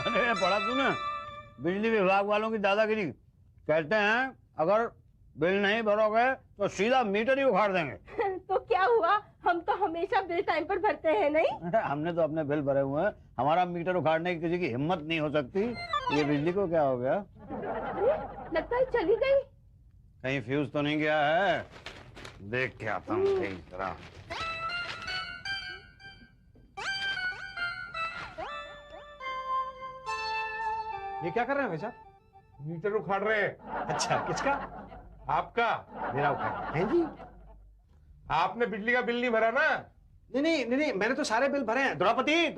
अरे पढ़ा तूने बिजली विभाग वालों की दादागिरी। कहते हैं अगर बिल नहीं भरोगे तो सीधा मीटर ही उखाड़ देंगे। तो क्या हुआ, हम तो हमेशा बिल टाइम पर भरते हैं नहीं? अरे हमने तो अपने बिल भरे हुए हैं, हमारा मीटर उखाड़ने की किसी की हिम्मत नहीं हो सकती। ये बिजली को क्या हो गया? अरे लगता है चली गई। कहीं फ्यूज तो नहीं गया है? देख के आता हूँ जरा। ये क्या कर रहे हैं भाई साहब? मीटर उखाड़ रहे हैं। अच्छा, किसका? आपका। मेरा उखाड़ हैं जी? आपने बिजली का बिल नहीं भरा ना? नहीं, मैंने तो सारे बिल भरे हैं। द्रौपदी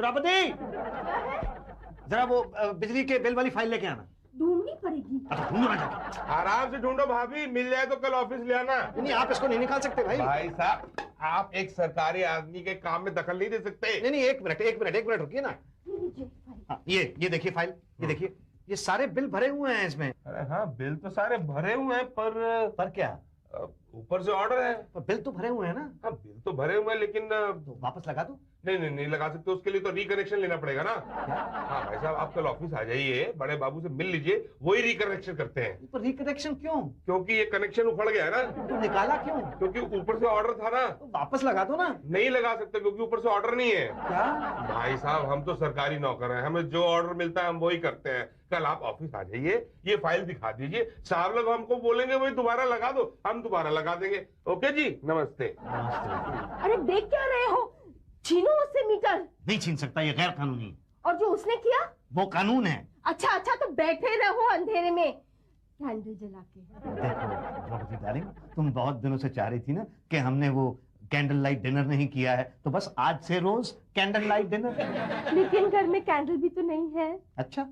जरा वो बिजली के बिल वाली फाइल लेके आना। ढूंढनी पड़ेगी। अच्छा, ढूंढो ना जाके। आराम से ढूंढो भाभी, मिल जाए तो कल ऑफिस ले आना। नहीं, आप इसको नहीं निकाल सकते भाई। भाई साहब, आप एक सरकारी आदमी के काम में दखल नहीं दे सकते। नहीं, एक मिनट रुकिए ना। हाँ, ये देखिए फाइल, ये देखिए, ये सारे बिल भरे हुए हैं इसमें। अरे हाँ, बिल तो सारे भरे हुए हैं, पर क्या? ऊपर से ऑर्डर है। पर बिल तो भरे हुए हैं ना? हाँ, बिल तो भरे हुए हैं, लेकिन तो वापस लगा दो। नहीं लगा सकते। उसके लिए तो रिकनेक्शन लेना पड़ेगा ना। हाँ भाई साहब, आप कल ऑफिस आ जाइए, बड़े बाबू से मिल लीजिए, वही रिकनेक्शन करते हैं। पर रिकनेक्शन क्यों? क्योंकि ये कनेक्शन उखड़ गया है ना। तो निकाला क्यों? क्योंकि ऊपर से ऑर्डर था ना। तो वापस लगा दो ना। नहीं लगा सकते क्योंकि ऊपर से ऑर्डर नहीं है। क्या? भाई साहब, हम तो सरकारी नौकर हैं, हमें जो ऑर्डर मिलता है हम वही करते हैं। कल आप ऑफिस आ जाइए, ये फाइल दिखा दीजिए, साहब लोग हमको बोलेंगे वही दोबारा लगा दो, हम दोबारा लगा देंगे। ओके जी, नमस्ते। अरे देख क्या रहे हो, छीनो उससे मीटर। नहीं छीन सकता, ये गैर कानूनी। और जो उसने किया वो कानून है। अच्छा तो बैठे रहो अंधेरे में कैंडल जला के। देखो द्रौपदी डार्लिंग, तुम बहुत दिनों से चाह रही थी ना कि हमने वो कैंडल लाइट डिनर नहीं किया है, तो बस आज से रोज कैंडल लाइट डिनर। लेकिन घर में कैंडल भी तो नहीं है। अच्छा,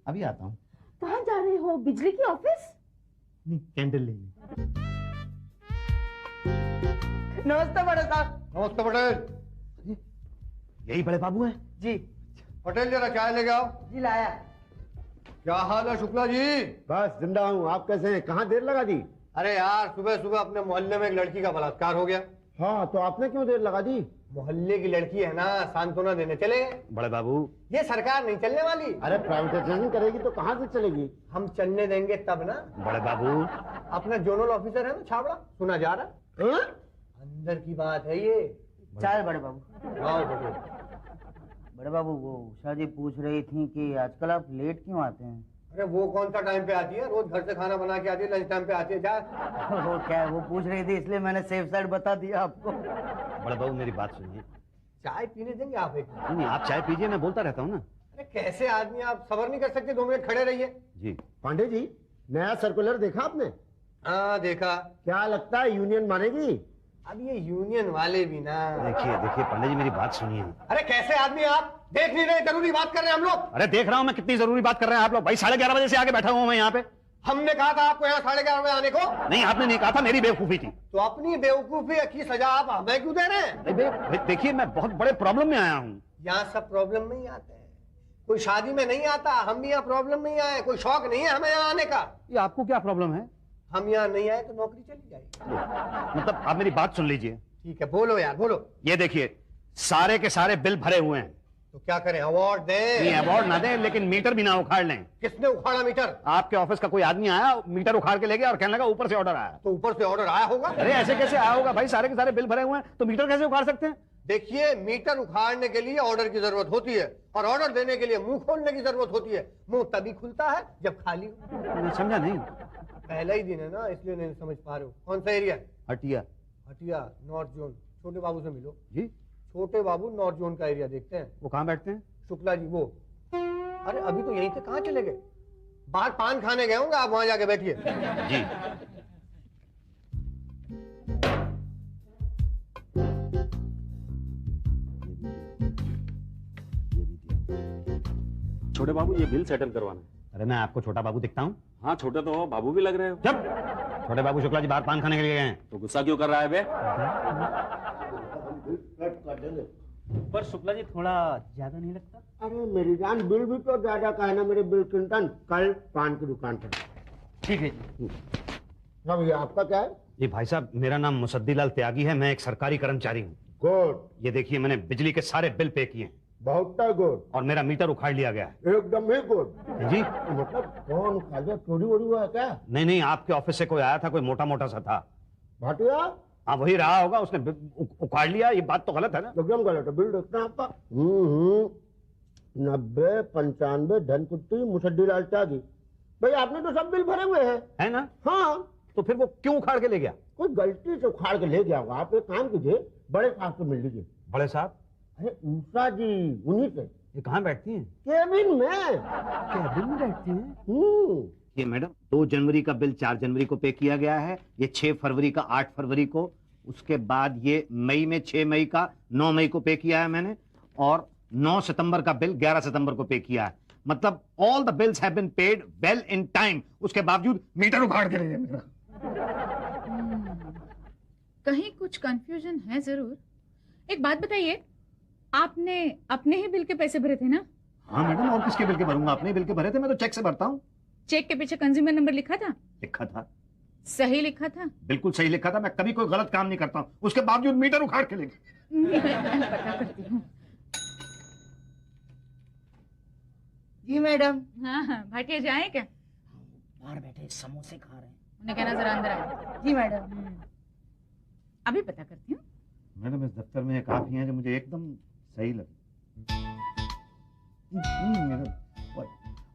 अभी आता हूँ। कहाँ जा रहे हो, बिजली की ऑफिस? नहीं, कैंडल लेने। नमस्ते बड़े साहब। नमस्ते पटेल। यही बड़े बाबू हैं? जी पटेल जरा चाय लेके आओ। जी लाया। क्या हाल है शुक्ला जी? बस जिंदा हूँ। आप कैसे हैं? कहाँ देर लगा दी? अरे यार, सुबह सुबह अपने मोहल्ले में एक लड़की का बलात्कार हो गया। हाँ, तो आपने क्यों देर लगा दी? मोहल्ले की लड़की है ना, सांत्वना देने चले गए। बड़े बाबू, ये सरकार नहीं चलने वाली। अरे प्राइवेटाइजेशन करेगी तो कहाँ से चलेगी? हम चलने देंगे तब ना। बड़े बाबू, अपना जोनल ऑफिसर है ना छाबड़ा, सुना जा रहा है। अंदर की बात है ये। चाय बड़े बाबू। आओ पटेल। बड़े बाबू, वो उषा जी पूछ रही थी कि आजकल आप लेट क्यों आते हैं? अरे वो कौन सा टाइम पे आती है? रोज घर से खाना बना के आती है, लंच टाइम पे आती है। जा। वो क्या, वो पूछ रही थी इसलिए मैंने सेफ साइड बता दिया आपको। बड़े बाबू मेरी बात सुनिए। चाय पीने देंगे आप एक? नहीं, आप चाय पीजिए, मैं बोलता रहता हूँ ना। अरे कैसे आदमी आप, सबर नहीं कर सकते? 2 मिनट खड़े रहिए। जी। पांडे जी, नया सर्कुलर देखा आपने? हाँ देखा। क्या लगता है यूनियन मानेगी? अब ये यूनियन वाले भी ना। देखिए पंडित जी, मेरी बात सुनिए। अरे कैसे आदमी आप, देख नहीं रहे? जरूरी बात कर रहे हैं हम लोग। अरे देख रहा हूँ मैं, कितनी जरूरी बात कर रहे हैं आप लोग। भाई 11:30 बजे से आके बैठा हुआ हूँ मैं यहाँ पे। हमने कहा था आपको यहाँ 11:30 बजे आने को? नहीं, आपने नहीं कहा था, मेरी बेवकूफी थी। तो अपनी बेवकूफी की सजा आप हमें क्यों दे रहे हैं? देखिए, मैं बहुत बड़े प्रॉब्लम में आया हूँ। यहाँ सब प्रॉब्लम में ही आते हैं, कोई शादी में नहीं आता। हम भी यहाँ प्रॉब्लम में ही आए, कोई शौक नहीं है हमें यहाँ आने का। ये आपको क्या प्रॉब्लम है? हम यहाँ नहीं आए तो नौकरी चली जाएगी। मतलब आप मेरी बात सुन लीजिए। ठीक है, बोलो यार बोलो। ये देखिए, सारे के सारे बिल भरे हुए हैं। तो क्या करें, अवार्ड दें? नहीं, अवार्ड ना दें, लेकिन मीटर भी ना उखाड़ लें। किसने उखाड़ा मीटर? आपके ऑफिस का कोई आदमी आया, मीटर उखाड़ के ले गया और कहने लगा ऊपर से ऑर्डर आया। तो ऊपर से ऑर्डर आया होगा। अरे ऐसे कैसे आया होगा भाई? सारे के सारे बिल भरे हुए हैं तो मीटर कैसे उखाड़ सकते हैं? देखिए, मीटर उखाड़ने के लिए ऑर्डर की जरूरत होती है और ऑर्डर देने के लिए मुंह खोलने की जरूरत होती है। मुंह तभी खुलता है जब खाली हो। मैं समझा नहीं। पहला ही दिन है ना, इसलिए नहीं समझ पा रहे हो। कौन सा area? Hatia. Hatia, north zone. छोटे बाबू से मिलो जी। छोटे बाबू नॉर्थ जोन का एरिया देखते हैं। वो कहाँ बैठते हैं? शुक्ला जी वो। अरे अभी तो यहीं से कहाँ चले गए? बाहर पान खाने गए होंगे, आप वहां जाके बैठिए। जी। छोटे बाबू, ये बिल सेटल करवाना है। अरे मैं आपको छोटा बाबू दिखता हूँ? हाँ, छोटे तो हो, बाबू भी लग रहे हो। जब छोटे बाबू शुक्ला जी बाहर पान खाने के लिए गए हैं। तो गुस्सा क्यों कर रहा है बे? पर शुक्ला जी थोड़ा ज्यादा नहीं लगता? अरे मेरी जान, बिल भी तो ज्यादा का है ना मेरे बिल क्लिंटन। कल पान की दुकान पर। ठीक है जी। अब ये आपका क्या है? जी भाई साहब, मेरा नाम मुसद्दीलाल त्यागी है, मैं एक सरकारी कर्मचारी हूँ। गुड। ये देखिए, मैंने बिजली के सारे बिल पे किए हैं। बहुत गुड। और मेरा मीटर उखाड़ लिया गया है। एकदम ही गुड। जी मतलब कौन उखाड़ गया? चोरी वोरी हुआ है क्या? नहीं, आपके ऑफिस से कोई आया था, कोई मोटा मोटा सा था। भाटिया हाँ वही रहा होगा, उसने उखाड़ लिया। ये बात तो गलत है ना? एकदम गलत है। बिल देखते हैं आपका। 90, 95 धनकुट्टी मुसड्डी लाल त्यागी। भाई आपने तो सब बिल भरे हुए हैं, है ना? हाँ। तो फिर वो क्यों उखाड़ के ले गया? कोई गलती से उखाड़ के ले गया होगा। आप एक काम कीजिए, बड़े साहब से मिल लीजिए। बड़े साहब? अरे उषा जी, उन्हीं से। ये कहाँ बैठती हैं? केबिन में। कैबिन में बैठती हैं? ये मैडम 2 जनवरी का बिल 4 जनवरी को पे किया गया है, ये 6 फरवरी का 8 फरवरी को, उसके बाद ये मई में 6 मई का 9 मई को पे किया है मैंने, और 9 सितंबर का बिल 11 सितंबर को पे किया है। मतलब all the bills have been paid well in time. उसके बावजूद मीटर उखाड़ के ले गया मेरा। कहीं कुछ कंफ्यूजन है जरूर। एक बात बताइए, आपने अपने ही बिल के पैसे भरे थे ना? हाँ मैडम, और किसके बिल के भरूंगा? अपने बिल के भरे थे, मैं तो चेक से भरता हूँ। चेक के पीछे कंज्यूमर नंबर लिखा था? लिखा था। सही लिखा था? बिल्कुल सही लिखा था। मैं कभी कोई गलत काम नहीं करता हूँ, उसके बावजूद मीटर उखाड़ के ले गया। पता करती हूँ। जी मैडम। हाँ, भाटिया जाए क्या? बाहर बैठे समोसे खा रहे हैं। उन्हें कहना जरा अंदर आए। जी मैडम। अभी पता करती हूँ। मैडम इस दफ्तर में एक आप ही हैं जो मुझे एकदम सही लगे। मैडम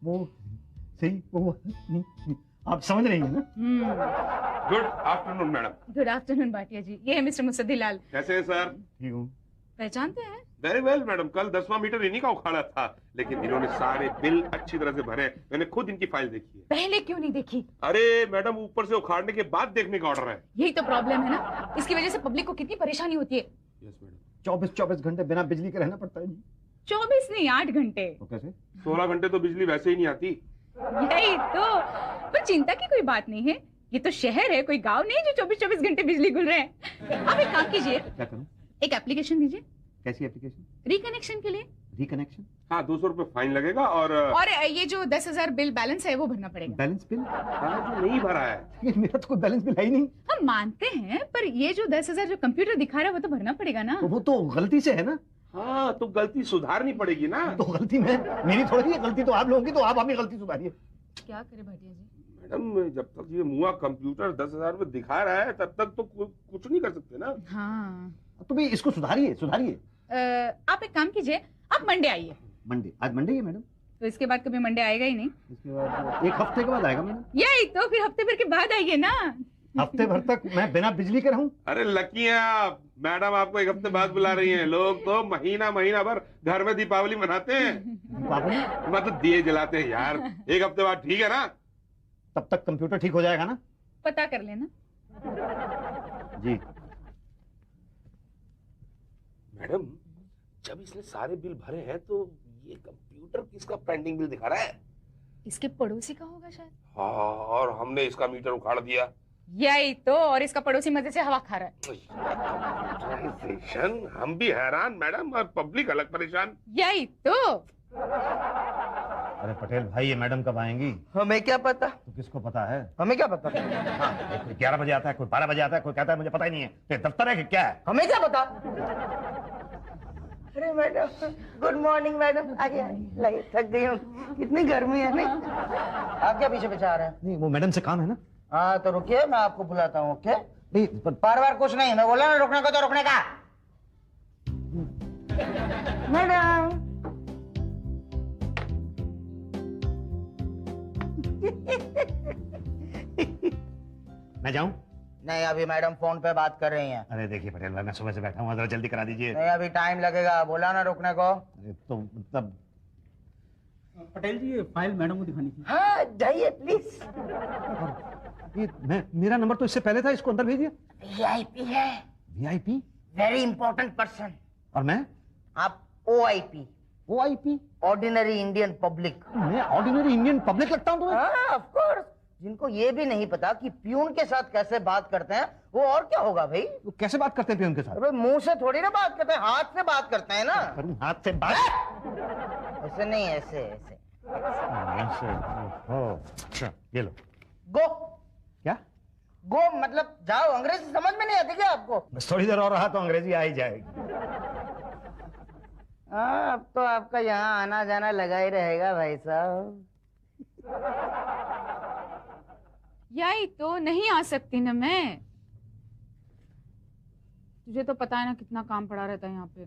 वो सही वो आप समझ रही हैं ना? Good afternoon madam. Good afternoon Bhatia ji, ये है मिस्टर मुसद्दीलाल। कैसे हैं सर? ठीक हूँ। पहचानते हैं? वेरी वेल मैडम, कल 10वां मीटर इन्हीं का उखाड़ा था, लेकिन इन्होंने सारे बिल अच्छी तरह से भरे। मैंने खुद इनकी फाइल देखी है। पहले क्यों नहीं देखी? अरे मैडम, ऊपर से उखाड़ने के बाद देखने का ऑर्डर है। यही तो प्रॉब्लम है ना, इसकी वजह से पब्लिक को कितनी परेशानी होती है। Yes madam. 24 घंटे बिना बिजली के रहना पड़ता है जी। 24 नहीं, 8 घंटे। तो कैसे? 16 घंटे तो बिजली वैसे ही नहीं आती। यही तो। पर चिंता की कोई बात नहीं है, ये तो शहर है, कोई गांव नहीं जो 24-24 घंटे बिजली गुल रहे हैं। आप एक काम कीजिए, क्या करूं? एक एप्लीकेशन दीजिए। कैसी एप्लीकेशन? रिकनेक्शन के लिए। रिकनेक्शन? हाँ, 200 रुपए फाइन लगेगा और ये जो 10,000 बिल बैलेंस है वो भरना पड़ेगा। Balance bill? हाँ, जो नहीं भरा है। मेरा तो कोई बैलेंस बिल है ही नहीं। हम मानते हैं, पर ये जो 10,000 जो कंप्यूटर दिखा रहा है वो तो भरना पड़ेगा ना। तो वो तो गलती से है ना। हाँ, तो गलती सुधारनी पड़ेगी ना। तो गलती मेरी थोड़ी है, गलती तो आप लोगों की, तो आप अपनी गलती सुधारिए। क्या करे भाटिया जी? मैडम, जब तक ये मुआ कंप्यूटर 10,000 में दिखा रहा है तब तक तो कुछ नहीं कर सकते ना। हाँ, तो भाई इसको सुधारिए। आप एक काम कीजिए, आप मंडे आइए। मंडे? आज मंडे है मैडम? तो इसके बाद कभी मंडे आएगा ही नहीं। इसके बाद 1 हफ्ते के बाद आएगा मैडम। यही तो, फिर हफ्ते भर के बाद आइए ना। हफ्ते भर तक मैं बिना बिजली के रहूं? अरे लकी हैं आप, मैडम आपको 1 हफ्ते बाद बुला रही हैं। लोग तो महीना भर घर में दीपावली मनाते हैं। दीपावली? मतलब दिए जलाते हैं यार। 1 हफ्ते बाद ठीक है ना? तब तक कंप्यूटर ठीक हो जाएगा ना? पता कर लेना। जी मैडम, जब इसने सारे बिल भरे हैं तो ये कंप्यूटर किसका पेंडिंग बिल दिखा रहा है? इसके पड़ोसी का होगा शायद। हाँ, और हमने इसका मीटर उखाड़ दिया। यही तो, और इसका पड़ोसी मजे से हवा खा रहा है। कंप्यूटराइजेशन, हम भी हैरान मैडम, और पब्लिक अलग परेशान। यही तो। अरे पटेल भाई, ये मैडम कब आएंगी? हमें क्या पता? तो किसको पता है? हमें क्या पता? हाँ, कोई 11 बजे आता है, कोई 12 बजे आता है, कोई कहता है मुझे पता ही नहीं है। तो दफ्तर है कि क्या है? हमें क्या पता? अरे मैडम, गुड मॉर्निंग मैडम। आइए लगे, थक गई हूँ, कितनी गर्मी है नहीं? आप क्या पीछे आ रहे हैं? नहीं, वो मैडम से काम है ना। हाँ तो रुकिए, मैं आपको बुलाता हूँ। ओके? नहीं, बार कुछ नहीं, मैं बोला ना रुकने को तो रुकने का। मैडम मैं जाऊं? नहीं, अभी मैडम फोन पे बात कर रही हैं। अरे देखिए पटेल भाई, मैं सुबह से बैठा हूँ, जरा जल्दी करा दीजिए। नहीं, अभी टाइम लगेगा, बोला ना रुकने को। तो मतलब पटेल जी, ये फाइल मैडम को दिखानी थी। हाँ जाइए प्लीज। ये मेरा नंबर तो इससे पहले था, इसको अंदर भेजिए। वीआईपी है। वीआईपी? Very important person. और मैं? आप OIP. OIP? Ordinary Indian public. मैं ऑर्डिनरी इंडियन पब्लिक लगता हूँ तुम्हें? हाँ ऑफ कोर्स। जिनको ये भी नहीं पता कि प्यून के साथ कैसे बात करते हैं, वो और क्या होगा भाई? वो कैसे बात करते हैं प्यून के साथ? अरे मुंह से थोड़ी ना बात करते हैं, हाथ से बात करते हैं ना। हाथ से बात? ऐसे नहीं, ऐसे ऐसे। अच्छा, ये लो। गो। क्या? गो मतलब जाओ। अंग्रेजी समझ में नहीं आती क्या आपको? बस थोड़ी देर और रहा तो अंग्रेजी आ ही जाएगी। हाँ, अब तो आपका यहाँ आना जाना लगा ही रहेगा भाई साहब। यही तो नहीं आ सकती ना मैं। तुझे तो पता है ना कितना काम पड़ा रहता है यहाँ पे।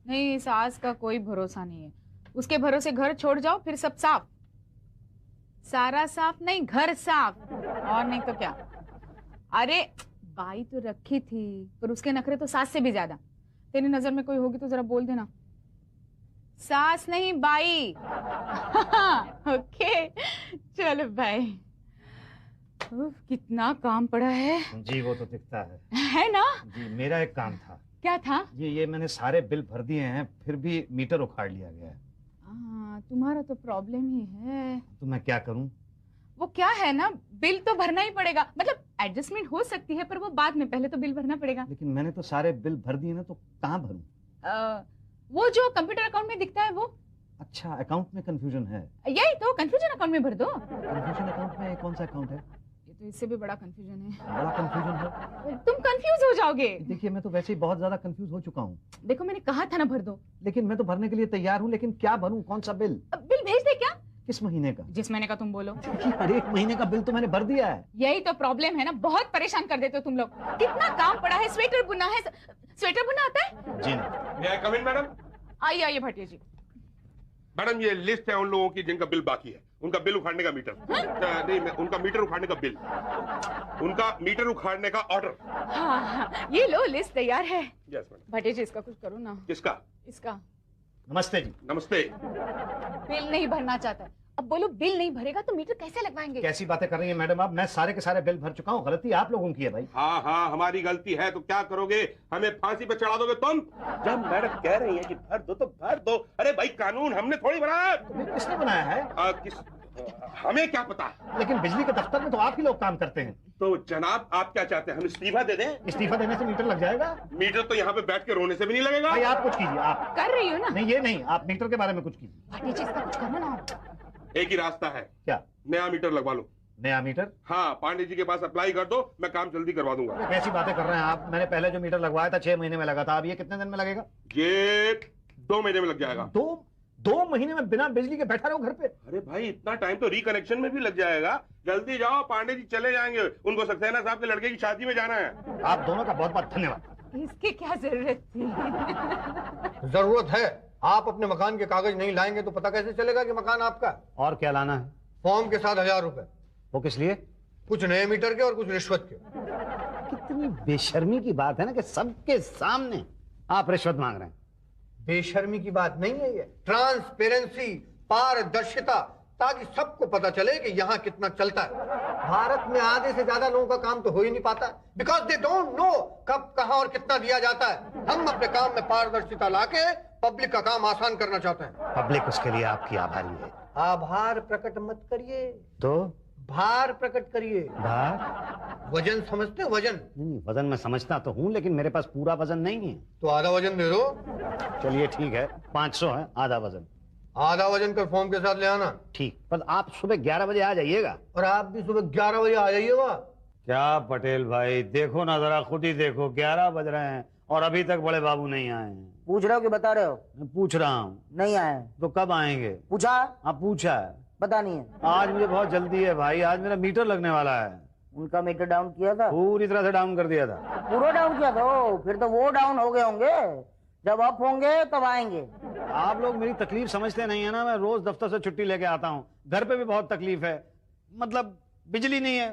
नहीं, सास का कोई भरोसा नहीं है। उसके भरोसे घर छोड़ जाओ फिर सब साफ। सारा साफ नहीं, घर साफ। और नहीं तो क्या। अरे बाई तो रखी थी, पर उसके नखरे तो सास से भी ज्यादा। तेरी नजर में कोई होगी तो जरा बोल देना। सास नहीं, बाई। ओके चलो बाय। कितना काम पड़ा है। जी वो तो दिखता है ना। जी मेरा एक काम था। क्या था? ये मैंने सारे बिल भर दिए हैं, फिर भी मीटर उखाड़ लिया गया है। तुम्हारा तो प्रॉब्लम ही है। तो मैं क्या करूं? वो क्या है ना, बिल तो भरना ही पड़ेगा। मतलब एडजस्टमेंट हो सकती है पर वो बाद में, पहले तो बिल भरना पड़ेगा। लेकिन मैंने तो सारे बिल भर दिए ना, तो कहाँ भरूं? वो जो कंप्यूटर अकाउंट में दिखता है वो। अच्छा, अकाउंट में कंफ्यूजन है। यही तो, कंफ्यूजन अकाउंट में भर दो। कंफ्यूजन अकाउंट में कौन सा अकाउंट है? ये तो इससे भी बड़ा कंफ्यूजन है। बड़ा कंफ्यूजन है? तुम कंफ्यूज हो जाओगे। देखिए मैं तो वैसे ही बहुत ज्यादा कंफ्यूज हो चुका हूँ। देखो मैंने कहा था ना भर दो। लेकिन मैं तो भरने के लिए तैयार हूँ, लेकिन क्या भरूं, कौन सा बिल? बिल भेज दे क्या? किस महीने का? जिस महीने का तुम बोलो। हर एक महीने का बिल तो मैंने भर दिया है। यही तो प्रॉब्लम है ना, बहुत परेशान कर देते हो तुम लोग। कितना काम पड़ा है, स्वेटर बुना है। स्वेटर बुना आता है? जी नहीं। May I come in, madam? आइए आइए भाटिया जी। मैडम ये लिस्ट है उन लोगों की जिनका बिल बाकी है। उनका बिल उखाड़ने का मीटर। नहीं, उनका मीटर उखाड़ने का बिल। उनका मीटर उखाड़ने का ऑर्डर। हाँ, ये लो लिस्ट तैयार है। Yes madam. भाटिया जी इसका कुछ करो ना। किसका? इसका। नमस्ते जी। नमस्ते। बिल नहीं भरना चाहता है। अब बोलो बिल नहीं भरेगा तो मीटर कैसे लगवाएंगे? कैसी बातें कर रही हैं मैडम आप? मैं सारे के सारे बिल भर चुका हूँ। गलती आप लोगों की है भाई। हाँ हाँ, हमारी गलती है तो क्या करोगे? हमें फांसी पे चढ़ा दोगे तुम? जब मैडम कह रही है कि भर दो तो भर दो। अरे भाई कानून हमने थोड़ी बनाया। तो किसने बनाया है? हमें क्या पता। लेकिन बिजली के दफ्तर में तो आप ही लोग काम करते हैं। तो जनाब आप क्या चाहते हैं, हम इस्तीफा दे दें? इस्तीफा देने से मीटर लग जाएगा? मीटर तो यहाँ पे बैठ के रोने से भी नहीं लगेगा। भाई आप कुछ कीजिए। आप कर रही हो ना? नहीं ये नहीं, आप मीटर के बारे में कुछ कीजिए। भाटिया जी इसका कुछ करो ना। एक ही रास्ता है। क्या? नया मीटर लगवा लो। नया मीटर? हाँ, पांडे जी के पास अप्लाई कर दो, मैं काम जल्दी करवा दूंगा। कैसी बातें कर रहे हैं आप? मैंने पहले जो मीटर लगवाया था 6 महीने में लगा था। अब ये कितने दिन में लगेगा? ये 2 महीने में लग जाएगा। 2 महीने में बिना बिजली के बैठा रहो घर पे? अरे भाई इतना टाइम तो रिकनेक्शन में भी लग जाएगा। जल्दी जाओ, पांडे जी चले जाएंगे। उनको सक्सेना साहब के लड़के की शादी में जाना है। आप दोनों का बहुत बहुत धन्यवाद। इसकी क्या जरूरत थी? जरूरत है। आप अपने मकान के कागज नहीं लाएंगे तो पता कैसे चलेगा कि मकान आपका? और क्या लाना है? फॉर्म के साथ 1000 रुपए। वो किस लिए? कुछ नए मीटर के और कुछ रिश्वत के। कितनी बेशर्मी की बात है ना कि सबके सामने आप रिश्वत मांग रहे हैं। बेशर्मी की बात नहीं है ये, ट्रांसपेरेंसी, पारदर्शिता, ताकि सबको पता चले कि यहाँ कितना चलता है। भारत में आधे से ज्यादा लोगों का काम तो हो ही नहीं पाता, बिकॉज दे डोंट नो कब कहाँ और कितना दिया जाता है। हम अपने काम में पारदर्शिता लाके पब्लिक का काम आसान करना चाहते हैं। पब्लिक उसके लिए आपकी आभारी है। आभार प्रकट मत करिए, तो भार प्रकट करिए। भार? वजन समझते हैं? वजन? नहीं, वजन मैं समझता तो हूँ, लेकिन मेरे पास पूरा वजन नहीं है। तो आधा वजन दे दो। चलिए ठीक है, 500 है आधा वजन। आधा वजन कर फॉर्म के साथ ले आना। ठीक, पर आप सुबह 11 बजे आ जाइएगा। और आप भी सुबह 11 बजे आ जाइएगा। क्या पटेल भाई, देखो ना जरा, खुद ही देखो, 11 बज रहे हैं और अभी तक बड़े बाबू नहीं आए हैं। पूछ रहे हो कि बता रहे हो? मैं पूछ रहा हूँ। नहीं आए तो कब आएंगे? पूछा? हाँ पूछा है। पता नहीं है। आज मुझे बहुत जल्दी है भाई, आज मेरा मीटर लगने वाला है। उनका मीटर डाउन किया था? पूरी तरह से डाउन कर दिया था। पूरा डाउन किया था? ओ, फिर तो वो डाउन हो गए होंगे। जब अप होंगे तब आएंगे। आप लोग मेरी तकलीफ समझते नहीं है ना। मैं रोज दफ्तर से छुट्टी लेके आता हूँ, घर पे भी बहुत तकलीफ है। मतलब बिजली नहीं है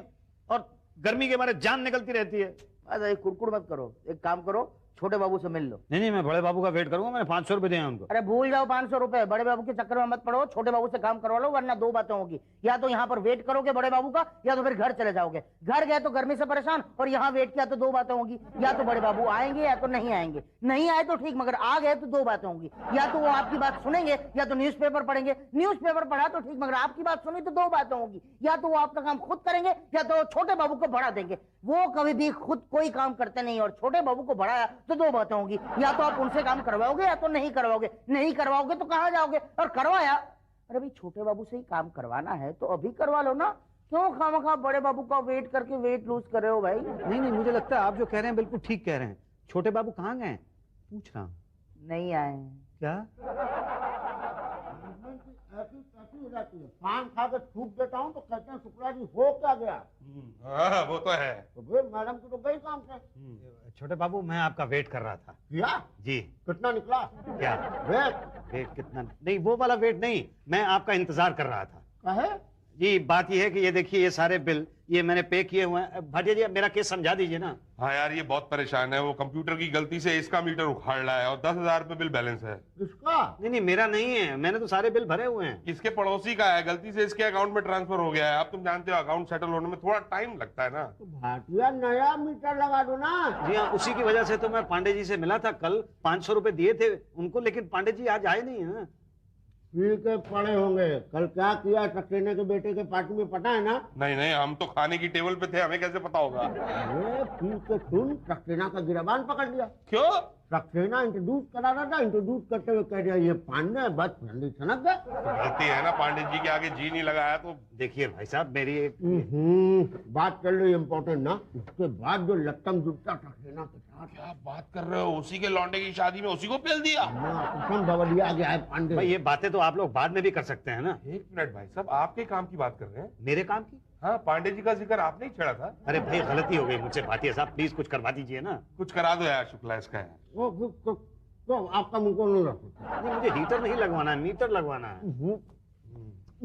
और गर्मी के मारे जान निकलती रहती है। अरे कुड़कुड़ मत करो, एक काम करो, छोटे बाबू से मिल लो। नहीं, मैं बड़े बाबू का वेट करूंगा। मैंने 500 रुपए दिए हैं उनको। अरे भूल जाओ 500 रुपए, बड़े बाबू के चक्कर में मत पड़ो, छोटे बाबू से काम करवा लो, वरना 2 बातें होगी। या तो यहाँ पर वेट करोगे बड़े बाबू का, या तो फिर घर चले जाओगे। घर गए तो गर्मी से परेशान, और यहाँ वेट किया तो 2 बातें होगी। या तो बड़े बाबू आएंगे या तो नहीं आएंगे। नहीं आए तो ठीक, मगर आ गए तो 2 बातें होंगी। या तो वो आपकी बात सुनेंगे या तो न्यूज़पेपर पढ़ेंगे। न्यूज़पेपर पढ़ा तो ठीक, मगर आपकी बात सुनी तो 2 बातें होगी। या तो वो आपका काम खुद करेंगे या तो छोटे बाबू को बढ़ा देंगे। वो कभी भी खुद कोई काम करते नहीं, और छोटे बाबू को बढ़ाया तो 2 बातें होंगी। या तो आप उनसे काम करवाओगे या तो नहीं करवाओगे। नहीं करवाओगे तो कहां जाओगे? और करवाया, अरे भाई छोटे बाबू से ही काम करवाना है तो अभी करवा लो ना। क्यों खामखा बड़े बाबू का वेट करके वेट लूज कर रहे हो भाई? नहीं, मुझे लगता है आप जो कह रहे हैं बिल्कुल ठीक कह रहे हैं। छोटे बाबू कहाँ गए? पूछ रहा हूँ। नहीं आए। क्या? ऐसी कैसी हो जाती है? पान खा के छूट देता हूँ तो कहते हैं शुक्ला जी हो क्या गया? हाँ वो तो है। तो फिर मैडम की तो गई काम से। छोटे बाबू, मैं आपका वेट कर रहा था। किया? जी। कितना निकला? क्या वेट कितना? नहीं, वो वाला वेट नहीं, मैं आपका इंतजार कर रहा था। कहे? जी, बात ये है कि ये देखिए, ये सारे बिल ये मैंने पे किए हुए हैं। भाटिया जी, मेरा केस समझा दीजिए ना। हाँ यार, ये बहुत परेशान है। वो कंप्यूटर की गलती से इसका मीटर उखाड़ रहा है और 10,000 रुपए बिल बैलेंस है। किसका? नहीं, मेरा नहीं है, मैंने तो सारे बिल भरे हुए हैं। इसके पड़ोसी का है, गलती से इसके अकाउंट में ट्रांसफर हो गया है। अब तुम जानते हो अकाउंट सेटल होने में थोड़ा टाइम लगता है ना। तो भाटिया नया मीटर लगा दो ना। जी हाँ, उसी की वजह से तो मैं पांडे जी से मिला था कल। 500 रुपए दिए थे उनको, लेकिन पांडे जी आज आए नहीं है। पी के पड़े होंगे। कल क्या किया सक्सेना के बेटे के पार्टी में पता है ना? नहीं, हम तो खाने की टेबल पे थे, हमें कैसे पता होगा? अरे पी के सुन, सक्सेना का गिरबान पकड़ लिया। क्यों? सक्सेना इंट्रोड्यूस करा रहा था, इंट्रोड्यूस करते हुए कह दिया ये पांडे, बस ठंडी सनक गए। गलती है ना, पांडे जी के आगे जी नहीं लगाया तो। देखिए भाई साहब, मेरी एक बात कर लो इम्पोर्टेंट ना। उसके बाद जो लट्टम जुटता सक्सेना के साथ। क्या बात कर रहे हो? उसी के लौंडे की शादी में उसी को पेल दिया? बवलिया गया है पांडे। भाई, ये बातें तो आप लोग बाद में भी कर सकते हैं ना। एक मिनट भाई साहब, आपके काम की बात कर रहे हैं? मेरे काम की? हाँ, पांडे जी का जिक्र आपने ही छेड़ा था। अरे भाई, गलती हो गई मुझसे। भाटिया साहब, प्लीज कुछ करवा दीजिए ना। कुछ करा दो यार शुक्ला इसका है। तो आपका मुंह को नहीं रख सकता। नहीं, मुझे हीटर नहीं लगवाना है, मीटर लगवाना है।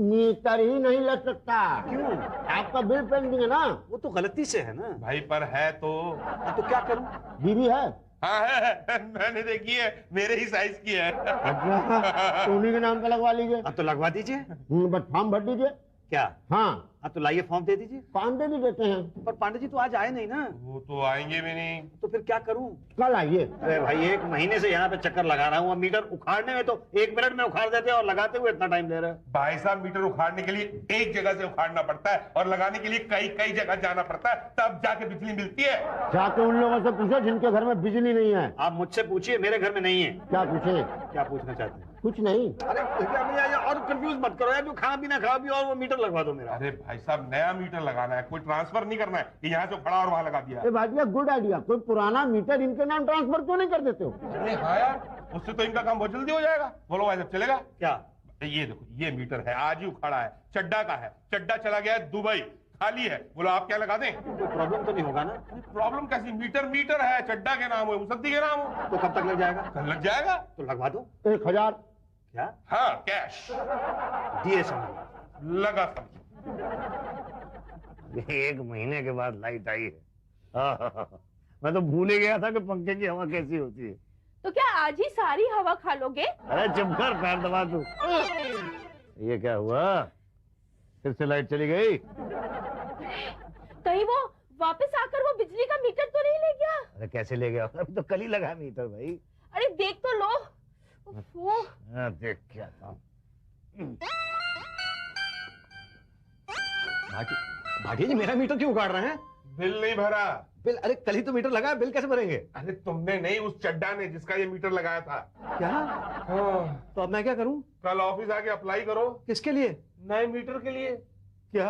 मीटर ही नहीं लग सकता। क्यों? आपका बिल पेंडिंग है ना। वो तो गलती से है ना भाई, पर है तो क्या करूं? बीवी है? हाँ है, मैंने देखी है, मेरे ही साइज की है। अच्छा, तो उन्हीं के नाम पे लगवा लीजिए। अब तो लगवा दीजिए। बस फॉर्म भर दीजिए। क्या? हाँ। अब तो लाइए, फॉर्म दे दीजिए। पांडे भी देते हैं। पर पांडे जी तो आज आए नहीं ना। वो तो आएंगे भी नहीं। तो फिर क्या करूं? कल आइए। अरे भाई, 1 महीने से यहाँ पे चक्कर लगा रहा हूँ। मीटर उखाड़ने में तो 1 मिनट में उखाड़ देते हैं और लगाते हुए इतना टाइम ले रहे हैं। भाई साहब, मीटर उखाड़ने के लिए एक जगह से उखाड़ना पड़ता है और लगाने के लिए कई जगह जाना पड़ता है, तब जाके बिजली मिलती है। जाके उन लोगों से पूछो जिनके घर में बिजली नहीं है। आप मुझसे पूछिए, मेरे घर में नहीं है। क्या पूछे? क्या पूछना चाहते हैं? कुछ नहीं। अरे और कंफ्यूज मत करो यार, जो खाना पीना खाओ भी और वो मीटर लगवा दो मेरा। अरे भाई साहब, नया मीटर लगाना है, कोई ट्रांसफर नहीं करना है कि यहाँ से खड़ा और वहां लगा दिया। ये भाटिया गुड आइडिया। कोई पुराना मीटर इनके नाम ट्रांसफर क्यों नहीं कर देते हो? अरे हाँ यार, उससे तो इनका काम बहुत जल्दी हो जाएगा। बोलो भाई साहब, चलेगा? क्या? ये देखो, ये मीटर है, आज ही उखाड़ा है, चड्डा का है। चड्डा चला गया है दुबई, खाली है। बोलो आप क्या लगा दें? कोई प्रॉब्लम तो नहीं होगा ना? प्रॉब्लम कैसी? मीटर है, चड्डा के नाम है, मुसद्दी के नाम हो। तो कब तक लग जाएगा? कल लग जाएगा। तो लगवा दो। 1000। क्या? हाँ, कैश दिए समझ लगा समझो। 1 महीने के बाद लाइट आई है। मैं तो भूल ही गया था कि पंखे की हवा कैसी होती है। तो क्या आज ही सारी हवा खा लोगे? अरे चुप कर, पैर दबा तू। ये क्या हुआ? फिर से लाइट चली गई? कहीं वो वापस आकर वो बिजली का मीटर तो नहीं ले गया? अरे कैसे ले गया? अभी तो कल ही लगा मीटर भाई। अरे देख तो लो। देख क्या था। भाटिया जी, मेरा मीटर क्यों उखाड़ रहे हैं? बिल नहीं भरा। बिल? अरे कल ही तो मीटर लगा, बिल कैसे भरेंगे? अरे तुमने नहीं, उस चड्डा ने जिसका ये मीटर लगाया था। क्या? हाँ। तो अब मैं क्या करूं? कल ऑफिस आके अप्लाई करो। किसके लिए? नए मीटर के लिए। क्या?